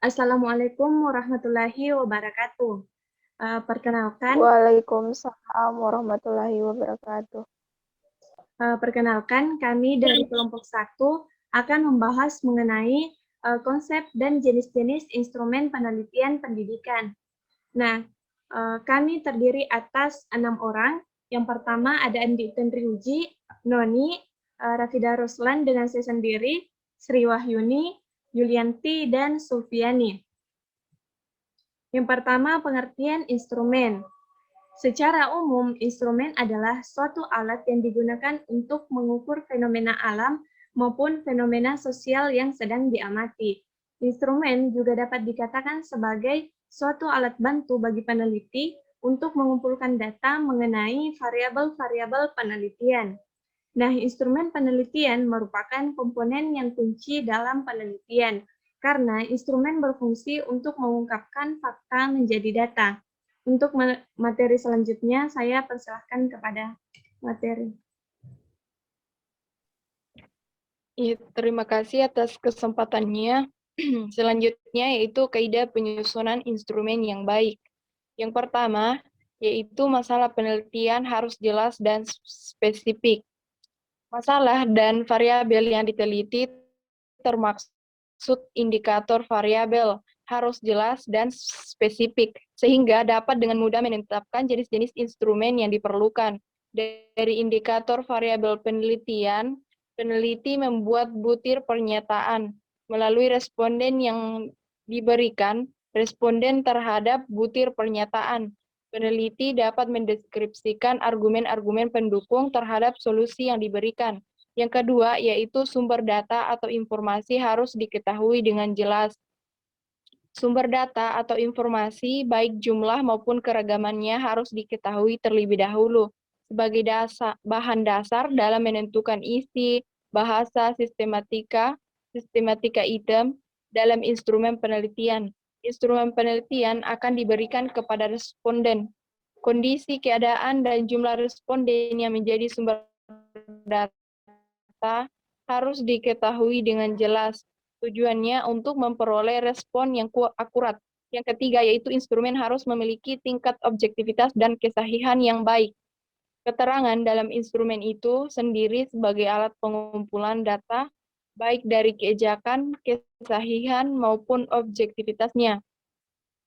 Assalamualaikum warahmatullahi wabarakatuh. Perkenalkan, Waalaikumsalam warahmatullahi wabarakatuh. kami dari kelompok 1 akan membahas mengenai konsep dan jenis-jenis instrumen penelitian pendidikan. Nah, kami terdiri atas 6 orang. Yang pertama ada Andi Tenriuji, Noni, Rafida Ruslan dengan saya sendiri, Sri Wahyuni, Yulianti, dan Sulfiani. Yang pertama, pengertian instrumen. Secara umum, instrumen adalah suatu alat yang digunakan untuk mengukur fenomena alam maupun fenomena sosial yang sedang diamati. Instrumen juga dapat dikatakan sebagai suatu alat bantu bagi peneliti untuk mengumpulkan data mengenai variabel-variabel penelitian. Nah, instrumen penelitian merupakan komponen yang kunci dalam penelitian, karena instrumen berfungsi untuk mengungkapkan fakta menjadi data. Untuk materi selanjutnya, saya persilahkan kepada materi. Ya, terima kasih atas kesempatannya. Selanjutnya yaitu kaidah penyusunan instrumen yang baik. Yang pertama, yaitu masalah penelitian harus jelas dan spesifik. Masalah dan variabel yang diteliti termaksud indikator variabel harus jelas dan spesifik, sehingga dapat dengan mudah menetapkan jenis-jenis instrumen yang diperlukan. Dari indikator variabel penelitian, peneliti membuat butir pernyataan melalui responden yang diberikan responden terhadap butir pernyataan. Peneliti dapat mendeskripsikan argumen-argumen pendukung terhadap solusi yang diberikan. Yang kedua, yaitu sumber data atau informasi harus diketahui dengan jelas. Sumber data atau informasi, baik jumlah maupun keragamannya harus diketahui terlebih dahulu sebagai bahan dasar dalam menentukan isi, bahasa, sistematika item dalam instrumen penelitian. Instrumen penelitian akan diberikan kepada responden. Kondisi, keadaan, dan jumlah responden yang menjadi sumber data harus diketahui dengan jelas. Tujuannya untuk memperoleh respon yang akurat. Yang ketiga, yaitu instrumen harus memiliki tingkat objektivitas dan kesahihan yang baik. Keterangan dalam instrumen itu sendiri sebagai alat pengumpulan data, baik dari keejakan, kesahihan, maupun objektivitasnya.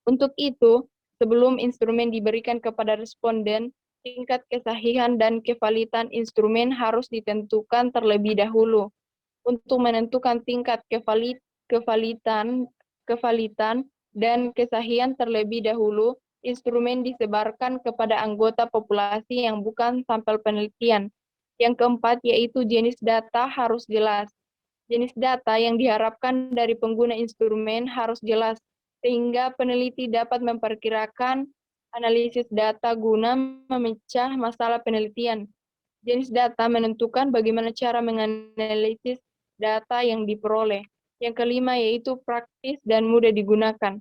Untuk itu, sebelum instrumen diberikan kepada responden, tingkat kesahihan dan kevalitan instrumen harus ditentukan terlebih dahulu. Untuk menentukan tingkat kevalitan dan kesahihan terlebih dahulu, instrumen disebarkan kepada anggota populasi yang bukan sampel penelitian. Yang keempat, yaitu jenis data harus jelas. Jenis data yang diharapkan dari pengguna instrumen harus jelas, sehingga peneliti dapat memperkirakan analisis data guna memecah masalah penelitian. Jenis data menentukan bagaimana cara menganalisis data yang diperoleh. Yang kelima yaitu praktis dan mudah digunakan.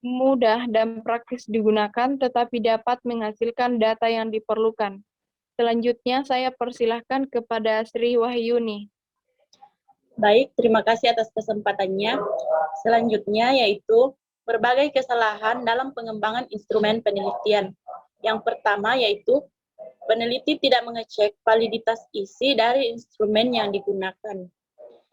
Mudah dan praktis digunakan tetapi dapat menghasilkan data yang diperlukan. Selanjutnya saya persilahkan kepada Sri Wahyuni. Baik, terima kasih atas kesempatannya. Selanjutnya yaitu berbagai kesalahan dalam pengembangan instrumen penelitian. Yang pertama yaitu peneliti tidak mengecek validitas isi dari instrumen yang digunakan.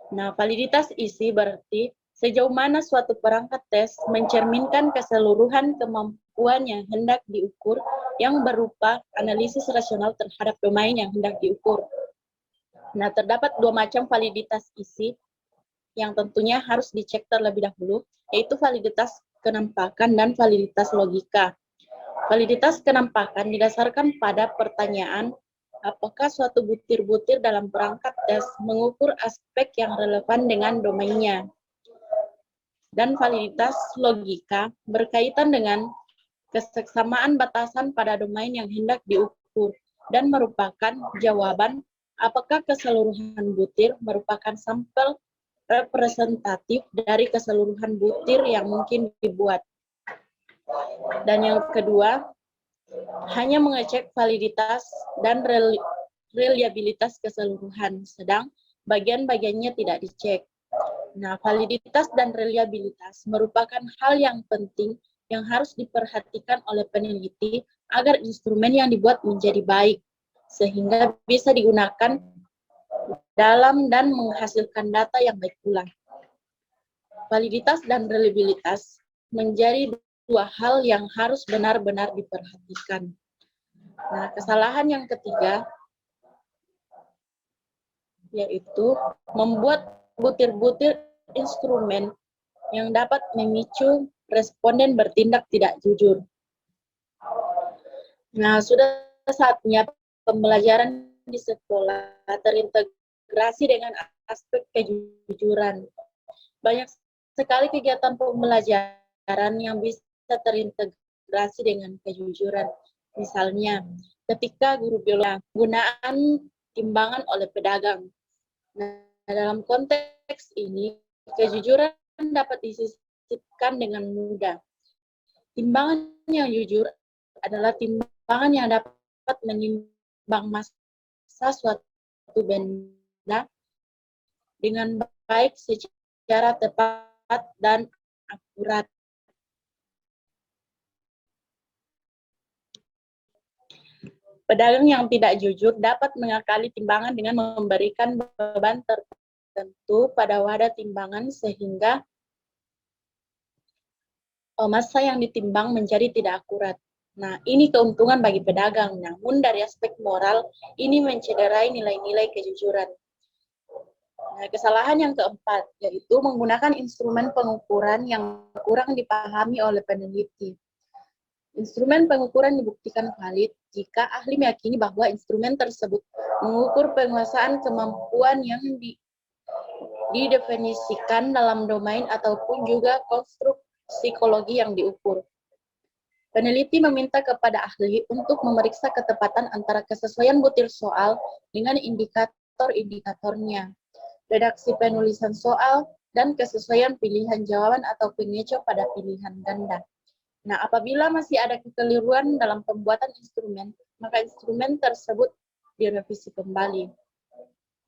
Nah, validitas isi berarti sejauh mana suatu perangkat tes mencerminkan keseluruhan kemampuan yang hendak diukur yang berupa analisis rasional terhadap domain yang hendak diukur. Nah, terdapat dua macam validitas isi yang tentunya harus dicek terlebih dahulu, yaitu validitas kenampakan dan validitas logika. Validitas kenampakan didasarkan pada pertanyaan apakah suatu butir-butir dalam perangkat tes mengukur aspek yang relevan dengan domainnya. Dan validitas logika berkaitan dengan kesesamaan batasan pada domain yang hendak diukur dan merupakan jawaban apakah keseluruhan butir merupakan sampel representatif dari keseluruhan butir yang mungkin dibuat. Dan yang kedua, hanya mengecek validitas dan reliabilitas keseluruhan, sedang bagian-bagiannya tidak dicek. Nah, validitas dan reliabilitas merupakan hal yang penting yang harus diperhatikan oleh peneliti agar instrumen yang dibuat menjadi baik, sehingga bisa digunakan dalam dan menghasilkan data yang baik pula. Validitas dan reliabilitas menjadi dua hal yang harus benar-benar diperhatikan. Nah, kesalahan yang ketiga yaitu membuat butir-butir instrumen yang dapat memicu responden bertindak tidak jujur. Nah, sudah saatnya pembelajaran di sekolah terintegrasi dengan aspek kejujuran. Banyak sekali kegiatan pembelajaran yang bisa terintegrasi dengan kejujuran. Misalnya, ketika guru biologi penggunaan timbangan oleh pedagang. Nah, dalam konteks ini, kejujuran dapat disisipkan dengan mudah. Timbangan yang jujur adalah timbangan yang dapat menimbang massa suatu benda dengan baik secara tepat dan akurat. Pedagang yang tidak jujur dapat mengakali timbangan dengan memberikan beban tertentu pada wadah timbangan sehingga massa yang ditimbang menjadi tidak akurat. Nah, ini keuntungan bagi pedagang. Namun dari aspek moral, ini mencederai nilai-nilai kejujuran. Nah, kesalahan yang keempat, yaitu menggunakan instrumen pengukuran yang kurang dipahami oleh peneliti. Instrumen pengukuran dibuktikan valid jika ahli meyakini bahwa instrumen tersebut mengukur penguasaan kemampuan yang didefinisikan dalam domain ataupun juga konstruk psikologi yang diukur. Peneliti meminta kepada ahli untuk memeriksa ketepatan antara kesesuaian butir soal dengan indikator-indikatornya, redaksi penulisan soal, dan kesesuaian pilihan jawaban atau pengecoh pada pilihan ganda. Nah, apabila masih ada kekeliruan dalam pembuatan instrumen, maka instrumen tersebut direvisi kembali.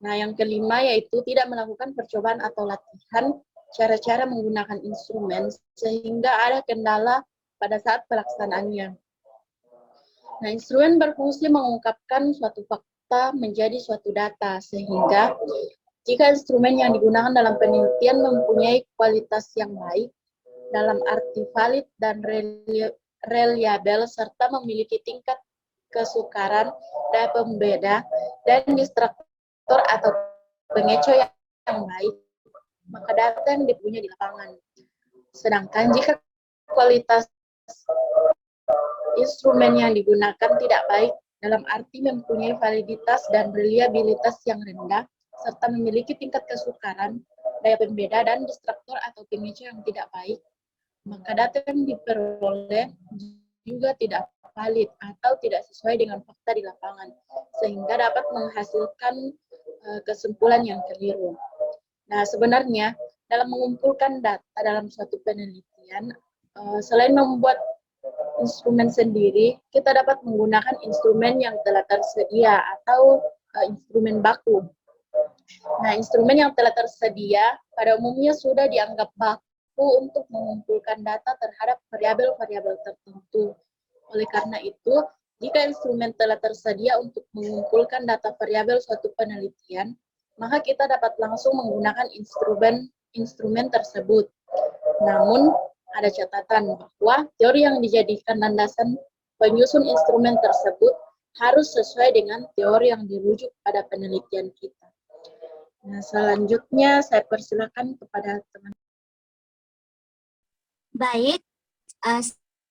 Nah, yang kelima yaitu tidak melakukan percobaan atau latihan cara-cara menggunakan instrumen sehingga ada kendala pada saat pelaksanaannya. Nah, instrumen berfungsi mengungkapkan suatu fakta menjadi suatu data, sehingga jika instrumen yang digunakan dalam penelitian mempunyai kualitas yang baik, dalam arti valid dan reliable, serta memiliki tingkat kesukaran, daya pembeda, dan distraktor atau pengecoh yang baik, maka data yang dipunya di lapangan. Sedangkan jika kualitas instrumen yang digunakan tidak baik, dalam arti mempunyai validitas dan reliabilitas yang rendah, serta memiliki tingkat kesukaran, daya pembeda, dan distraktor atau pengecoh yang tidak baik, maka data yang diperoleh juga tidak valid atau tidak sesuai dengan fakta di lapangan, sehingga dapat menghasilkan kesimpulan yang keliru. Nah, sebenarnya dalam mengumpulkan data dalam suatu penelitian, selain membuat instrumen sendiri, kita dapat menggunakan instrumen yang telah tersedia atau instrumen baku. Nah, instrumen yang telah tersedia pada umumnya sudah dianggap baku untuk mengumpulkan data terhadap variabel-variabel tertentu. Oleh karena itu, jika instrumen telah tersedia untuk mengumpulkan data variabel suatu penelitian, maka kita dapat langsung menggunakan instrumen tersebut. Namun, ada catatan bahwa teori yang dijadikan landasan penyusun instrumen tersebut harus sesuai dengan teori yang dirujuk pada penelitian kita. Nah, selanjutnya saya persilakan kepada teman. Baik,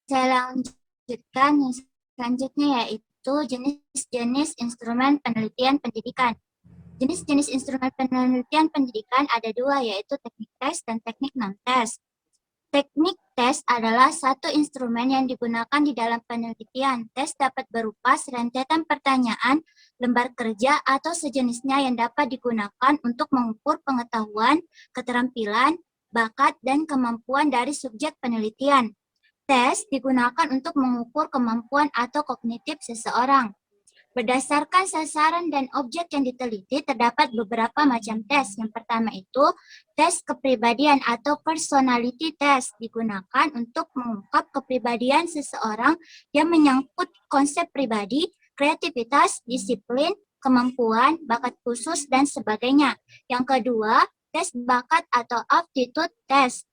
saya lanjutkan yang selanjutnya yaitu jenis-jenis instrumen penelitian pendidikan. Jenis-jenis instrumen penelitian pendidikan ada dua, yaitu teknik tes dan teknik non-tes. Teknik tes adalah satu instrumen yang digunakan di dalam penelitian. Tes dapat berupa rentetan pertanyaan, lembar kerja, atau sejenisnya yang dapat digunakan untuk mengukur pengetahuan, keterampilan, bakat, dan kemampuan dari subjek penelitian. Tes digunakan untuk mengukur kemampuan atau kognitif seseorang. Berdasarkan sasaran dan objek yang diteliti, terdapat beberapa macam tes. Yang pertama itu, tes kepribadian atau personality test digunakan untuk mengungkap kepribadian seseorang yang menyangkut konsep pribadi, kreativitas, disiplin, kemampuan, bakat khusus, dan sebagainya. Yang kedua, tes bakat atau aptitude test.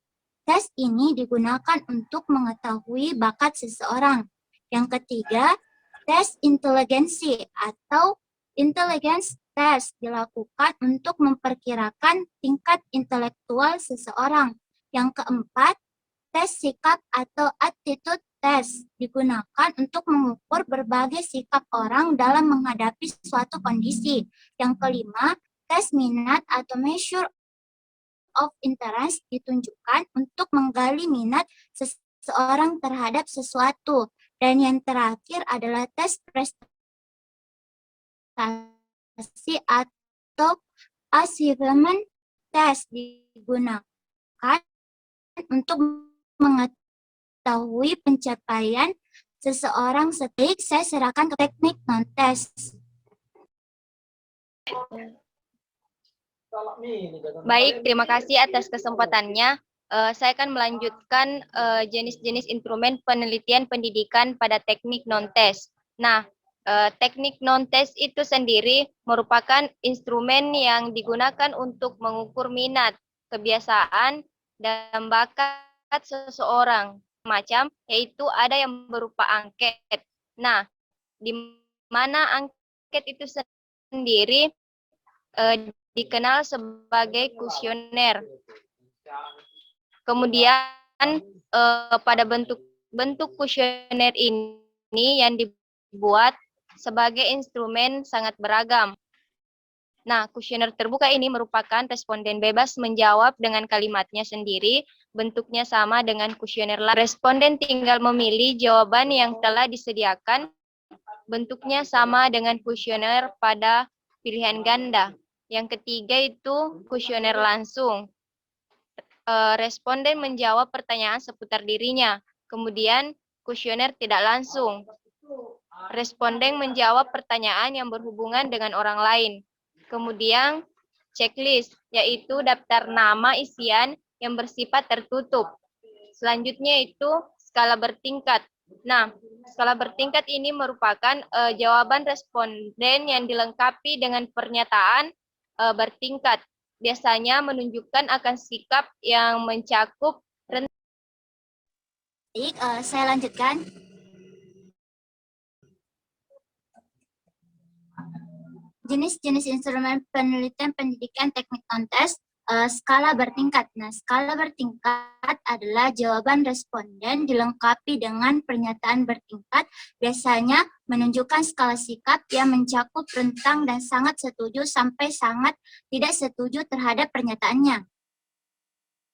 Tes ini digunakan untuk mengetahui bakat seseorang. Yang ketiga, tes inteligensi atau intelligence test dilakukan untuk memperkirakan tingkat intelektual seseorang. Yang keempat, tes sikap atau attitude test digunakan untuk mengukur berbagai sikap orang dalam menghadapi suatu kondisi. Yang kelima, tes minat atau measure of interest ditunjukkan untuk menggali minat seseorang terhadap sesuatu. Dan yang terakhir adalah tes prestasi atau achievement test digunakan untuk mengetahui pencapaian seseorang. Setik, saya serahkan ke teknik non-test. Baik, terima kasih atas kesempatannya. Saya akan melanjutkan jenis-jenis instrumen penelitian pendidikan pada teknik non-tes. Nah, teknik non-tes itu sendiri merupakan instrumen yang digunakan untuk mengukur minat, kebiasaan, dan bakat seseorang. Macam, yaitu ada yang berupa angket. Nah, di mana angket itu sendiri dikenal sebagai kuesioner. Kemudian pada bentuk kuesioner ini yang dibuat sebagai instrumen sangat beragam. Nah, kuesioner terbuka ini merupakan responden bebas menjawab dengan kalimatnya sendiri, bentuknya sama dengan kuesioner lain. Responden tinggal memilih jawaban yang telah disediakan, bentuknya sama dengan kuesioner pada pilihan ganda. Yang ketiga itu kuesioner langsung. Responden menjawab pertanyaan seputar dirinya. Kemudian kuesioner tidak langsung. Responden menjawab pertanyaan yang berhubungan dengan orang lain. Kemudian checklist, yaitu daftar nama isian yang bersifat tertutup. Selanjutnya itu skala bertingkat. Nah, skala bertingkat ini merupakan jawaban responden yang dilengkapi dengan pernyataan bertingkat. Biasanya menunjukkan akan sikap yang mencakup Baik, saya lanjutkan. Jenis-jenis instrumen penelitian pendidikan teknik non-tes, skala bertingkat. Nah, skala bertingkat adalah jawaban responden dilengkapi dengan pernyataan bertingkat, biasanya menunjukkan skala sikap yang mencakup rentang dan sangat setuju sampai sangat tidak setuju terhadap pernyataannya.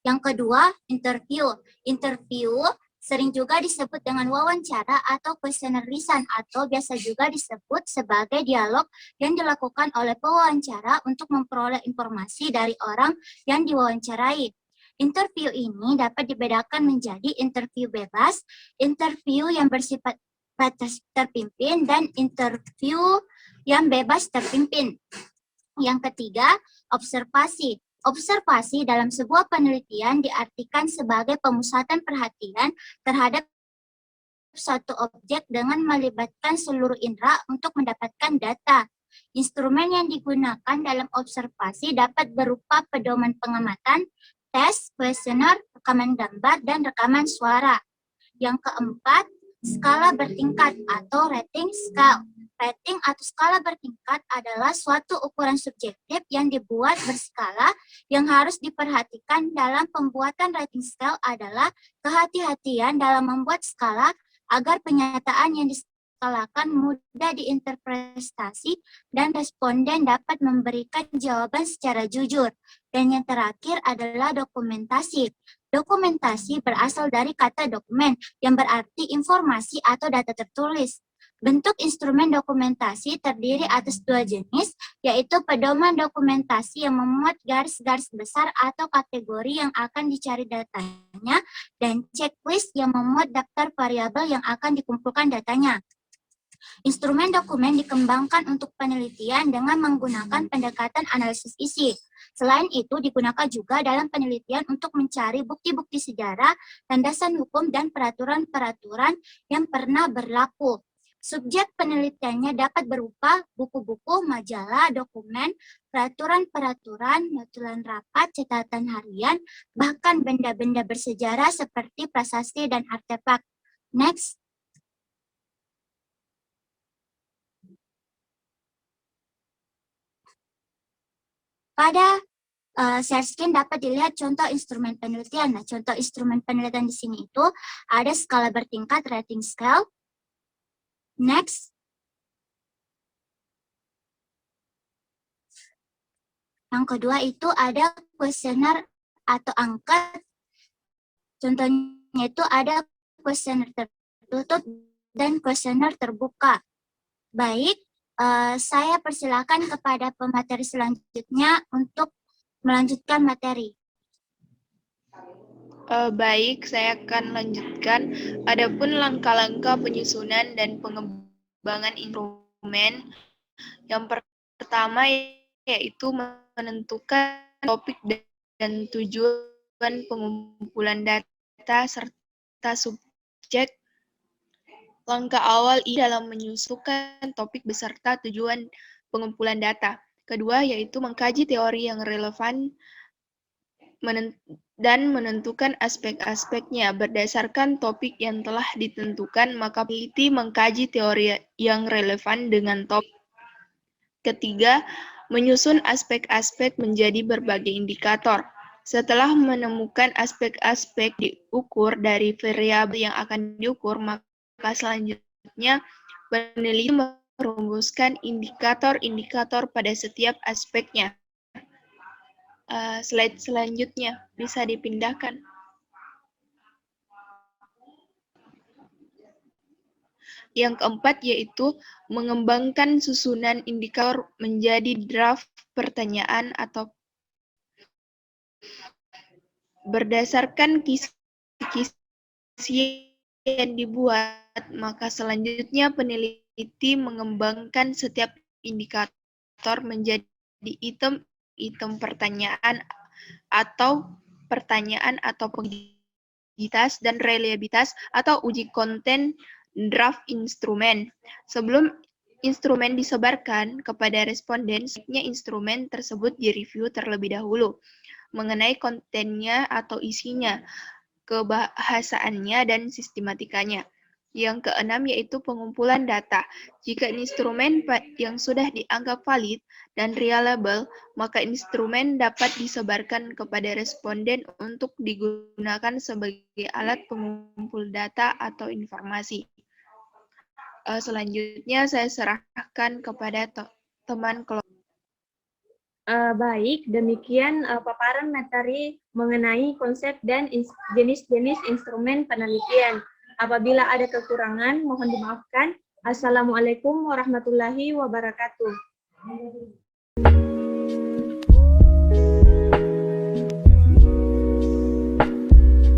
Yang kedua, interview. Interview sering juga disebut dengan wawancara atau kuesioner lisan atau biasa juga disebut sebagai dialog yang dilakukan oleh pewawancara untuk memperoleh informasi dari orang yang diwawancarai. Interview ini dapat dibedakan menjadi interview bebas, interview yang bersifat terpimpin, dan interview yang bebas terpimpin. Yang ketiga, observasi. Observasi dalam sebuah penelitian diartikan sebagai pemusatan perhatian terhadap suatu objek dengan melibatkan seluruh indera untuk mendapatkan data. Instrumen yang digunakan dalam observasi dapat berupa pedoman pengamatan, tes, kuesioner, rekaman gambar, dan rekaman suara. Yang keempat, skala bertingkat atau rating scale. Rating atau skala bertingkat adalah suatu ukuran subjektif yang dibuat berskala. Yang harus diperhatikan dalam pembuatan rating scale adalah kehati-hatian dalam membuat skala agar penyataan yang diskalakan mudah diinterpretasi dan responden dapat memberikan jawaban secara jujur. Dan yang terakhir adalah dokumentasi. Dokumentasi berasal dari kata dokumen yang berarti informasi atau data tertulis. Bentuk instrumen dokumentasi terdiri atas dua jenis, yaitu pedoman dokumentasi yang memuat garis-garis besar atau kategori yang akan dicari datanya, dan checklist yang memuat daftar variabel yang akan dikumpulkan datanya. Instrumen dokumen dikembangkan untuk penelitian dengan menggunakan pendekatan analisis isi. Selain itu, digunakan juga dalam penelitian untuk mencari bukti-bukti sejarah, landasan hukum, dan peraturan-peraturan yang pernah berlaku. Subjek penelitiannya dapat berupa buku-buku, majalah, dokumen, peraturan-peraturan, notulen rapat, catatan harian, bahkan benda-benda bersejarah seperti prasasti dan artefak. Next. Pada share screen dapat dilihat contoh instrumen penelitian. Nah, contoh instrumen penelitian di sini itu ada skala bertingkat rating scale. Next. Yang kedua itu ada kuesioner atau angket. Contohnya itu ada kuesioner tertutup dan kuesioner terbuka. Baik, saya persilakan kepada pemateri selanjutnya untuk melanjutkan materi. Baik, saya akan lanjutkan. Adapun langkah-langkah penyusunan dan pengembangan instrumen, yang pertama yaitu menentukan topik dan tujuan pengumpulan data serta subjek. Langkah awal ini dalam menyusukan topik beserta tujuan pengumpulan data. Kedua yaitu mengkaji teori yang relevan dan menentukan aspek-aspeknya. Berdasarkan topik yang telah ditentukan, maka peneliti mengkaji teori yang relevan dengan topik. Ketiga, menyusun aspek-aspek menjadi berbagai indikator. Setelah menemukan aspek-aspek diukur dari variabel yang akan diukur, maka selanjutnya peneliti merumuskan indikator-indikator pada setiap aspeknya. Slide selanjutnya bisa dipindahkan. Yang keempat yaitu mengembangkan susunan indikator menjadi draft pertanyaan atau berdasarkan kisi-kisi yang dibuat, maka selanjutnya peneliti mengembangkan setiap indikator menjadi item pertanyaan atau pengeditas dan reliabilitas atau uji konten draft instrumen. Sebelum instrumen disebarkan kepada responden, sebaiknya instrumen tersebut direview terlebih dahulu mengenai kontennya atau isinya, kebahasaannya, dan sistematikanya. Yang keenam yaitu pengumpulan data. Jika instrumen yang sudah dianggap valid dan reliable, maka instrumen dapat disebarkan kepada responden untuk digunakan sebagai alat pengumpul data atau informasi. Selanjutnya saya serahkan kepada teman kelompok. Baik, demikian paparan materi mengenai konsep dan jenis-jenis instrumen penelitian. Apabila ada kekurangan, mohon dimaafkan. Assalamualaikum warahmatullahi wabarakatuh.